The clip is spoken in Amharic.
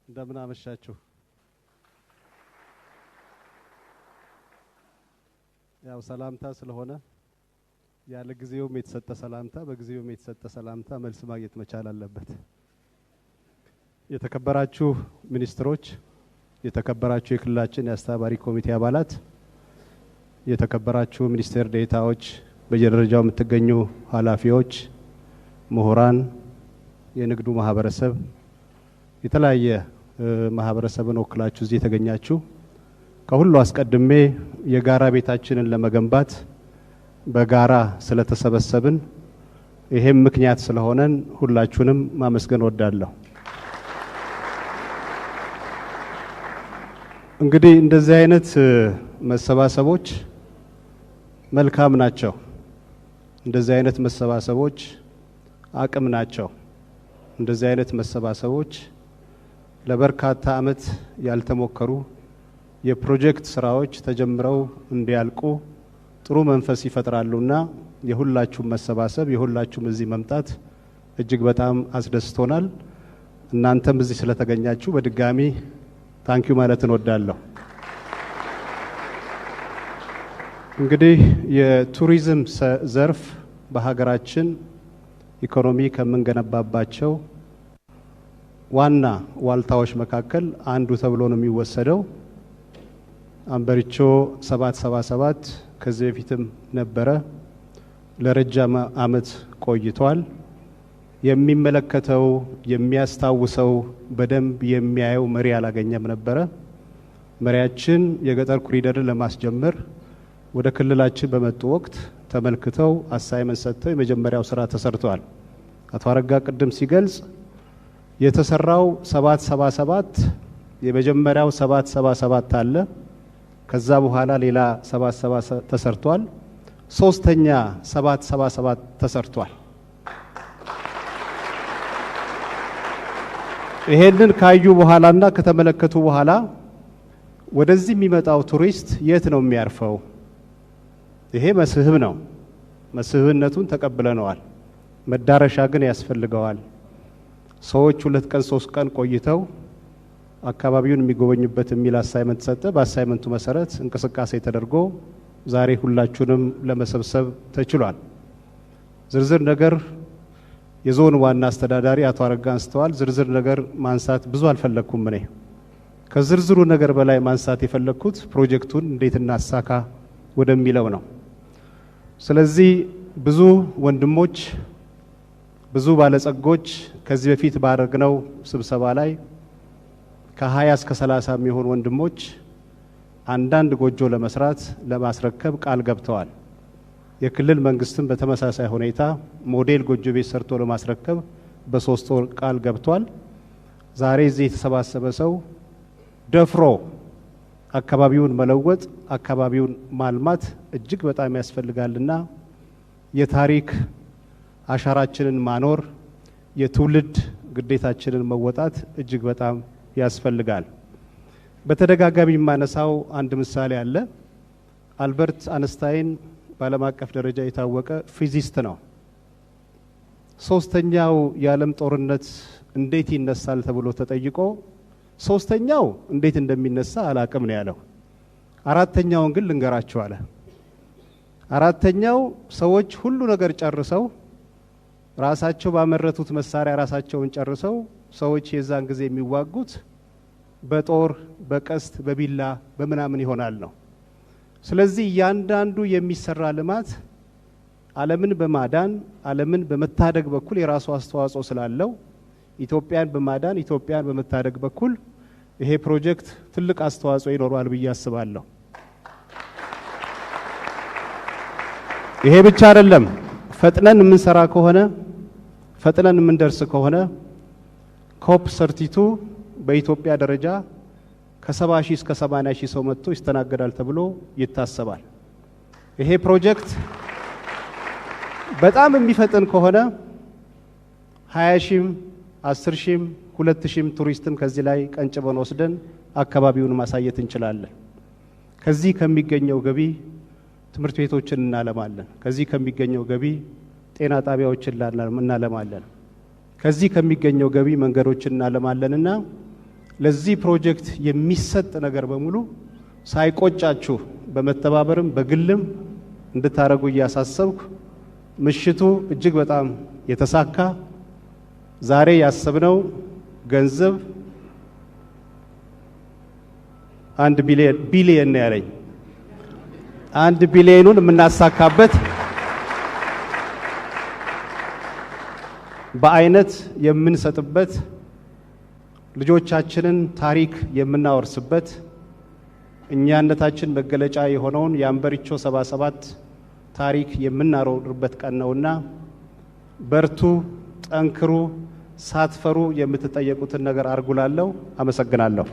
እንደምን አመሻችሁ። ያው ሰላምታ ስለሆነ ያለ ጊዜውም የተሰጠ ሰላምታ በጊዜውም የተሰጠ ሰላምታ መልስ ማግኘት መቻል አለበት። የተከበራችሁ ሚኒስትሮች፣ የተከበራችሁ የክልላችን የአስተባባሪ ኮሚቴ አባላት፣ የተከበራችሁ ሚኒስቴር ዴታዎች፣ በየደረጃው የምትገኙ ኃላፊዎች፣ ምሁራን፣ የንግዱ ማህበረሰብ፣ የተለያየ ማህበረሰብን ወክላችሁ እዚህ የተገኛችሁ ከሁሉ አስቀድሜ የጋራ ቤታችንን ለመገንባት በጋራ ስለተሰበሰብን ይሄም ምክንያት ስለሆነን ሁላችሁንም ማመስገን ወዳለሁ። እንግዲህ እንደዚህ አይነት መሰባሰቦች መልካም ናቸው። እንደዚህ አይነት መሰባሰቦች አቅም ናቸው። እንደዚህ አይነት መሰባሰቦች ለበርካታ ዓመት ያልተሞከሩ የፕሮጀክት ስራዎች ተጀምረው እንዲያልቁ ጥሩ መንፈስ ይፈጥራሉና የሁላችሁም መሰባሰብ የሁላችሁም እዚህ መምጣት እጅግ በጣም አስደስቶናል። እናንተም እዚህ ስለተገኛችሁ በድጋሚ ታንኪዩ ማለት እንወዳለሁ። እንግዲህ የቱሪዝም ዘርፍ በሀገራችን ኢኮኖሚ ከምንገነባባቸው ዋና ዋልታዎች መካከል አንዱ ተብሎ ነው የሚወሰደው። አንበሪቾ 777 ከዚህ በፊትም ነበረ፣ ለረጅም ዓመት ቆይቷል። የሚመለከተው የሚያስታውሰው በደንብ የሚያየው መሪ አላገኘም ነበረ። መሪያችን የገጠር ኮሪደርን ለማስጀመር ወደ ክልላችን በመጡ ወቅት ተመልክተው አሳይመንት ሰጥተው የመጀመሪያው ስራ ተሰርቷል። አቶ አረጋ ቅድም ሲገልጽ የተሰራው 777 የመጀመሪያው 777 አለ። ከዛ በኋላ ሌላ 777 ተሰርቷል። ሶስተኛ 777 ተሰርቷል። ይሄንን ካዩ በኋላና ከተመለከቱ በኋላ ወደዚህ የሚመጣው ቱሪስት የት ነው የሚያርፈው? ይሄ መስህብ ነው። መስህብነቱን ተቀብለነዋል። መዳረሻ ግን ያስፈልገዋል። ሰዎች 2 ቀን 3 ቀን ቆይተው አካባቢውን የሚጎበኙበት የሚል አሳይመንት ሰጠ። በአሳይመንቱ መሰረት እንቅስቃሴ ተደርጎ ዛሬ ሁላችሁንም ለመሰብሰብ ተችሏል። ዝርዝር ነገር የዞን ዋና አስተዳዳሪ አቶ አረጋ አንስተዋል። ዝርዝር ነገር ማንሳት ብዙ አልፈለኩም። እኔ ከዝርዝሩ ነገር በላይ ማንሳት የፈለኩት ፕሮጀክቱን እንዴት እናሳካ ወደሚለው ነው። ስለዚህ ብዙ ወንድሞች ብዙ ባለጸጎች ከዚህ በፊት ባደረግነው ስብሰባ ላይ ከ20 እስከ 30 የሚሆኑ ወንድሞች አንዳንድ ጎጆ ለመስራት ለማስረከብ ቃል ገብተዋል። የክልል መንግስትም በተመሳሳይ ሁኔታ ሞዴል ጎጆ ቤት ሰርቶ ለማስረከብ በ3 ወር ቃል ገብቷል። ዛሬ እዚህ የተሰባሰበ ሰው ደፍሮ አካባቢውን መለወጥ አካባቢውን ማልማት እጅግ በጣም ያስፈልጋልና የታሪክ አሻራችንን ማኖር የትውልድ ግዴታችንን መወጣት እጅግ በጣም ያስፈልጋል። በተደጋጋሚ የማነሳው አንድ ምሳሌ አለ። አልበርት አንስታይን በዓለም አቀፍ ደረጃ የታወቀ ፊዚስት ነው። ሶስተኛው የዓለም ጦርነት እንዴት ይነሳል ተብሎ ተጠይቆ ሶስተኛው እንዴት እንደሚነሳ አላቅም ነው ያለው። አራተኛውን ግን ልንገራችሁ አለ። አራተኛው ሰዎች ሁሉ ነገር ጨርሰው ራሳቸው ባመረቱት መሳሪያ ራሳቸውን ጨርሰው ሰዎች የዛን ጊዜ የሚዋጉት በጦር በቀስት በቢላ በምናምን ይሆናል ነው። ስለዚህ እያንዳንዱ የሚሰራ ልማት ዓለምን በማዳን ዓለምን በመታደግ በኩል የራሱ አስተዋጽኦ ስላለው ኢትዮጵያን በማዳን ኢትዮጵያን በመታደግ በኩል ይሄ ፕሮጀክት ትልቅ አስተዋጽኦ ይኖረዋል ብዬ አስባለሁ። ይሄ ብቻ አይደለም። ፈጥነን የምንሰራ ከሆነ ፈጥነን የምንደርስ ከሆነ ኮፕ 32 በኢትዮጵያ ደረጃ ከ70 ሺህ እስከ 80 ሺህ ሰው መጥቶ ይስተናገዳል ተብሎ ይታሰባል። ይሄ ፕሮጀክት በጣም የሚፈጥን ከሆነ 20 ሺህም 10 ሺህም 2 ሺህም ቱሪስትም ከዚህ ላይ ቀንጭበን ወስደን አካባቢውን ማሳየት እንችላለን። ከዚህ ከሚገኘው ገቢ ትምህርት ቤቶችን እናለማለን። ከዚህ ከሚገኘው ገቢ ጤና ጣቢያዎችን እናለማለን። ከዚህ ከሚገኘው ገቢ መንገዶችን እናለማለንና ለዚህ ፕሮጀክት የሚሰጥ ነገር በሙሉ ሳይቆጫችሁ በመተባበርም በግልም እንድታረጉ እያሳሰብኩ ምሽቱ እጅግ በጣም የተሳካ ዛሬ ያሰብነው ገንዘብ 1 ቢሊየን ነው ያለኝ 1 ቢሊየኑን የምናሳካበት በአይነት የምንሰጥበት ልጆቻችንን ታሪክ የምናወርስበት እኛነታችን መገለጫ የሆነውን የአንበሪቾ 77 ታሪክ የምናሮርበት ቀን ነውና በርቱ፣ ጠንክሩ፣ ሳትፈሩ የምትጠየቁትን ነገር አርጉላለሁ። አመሰግናለሁ።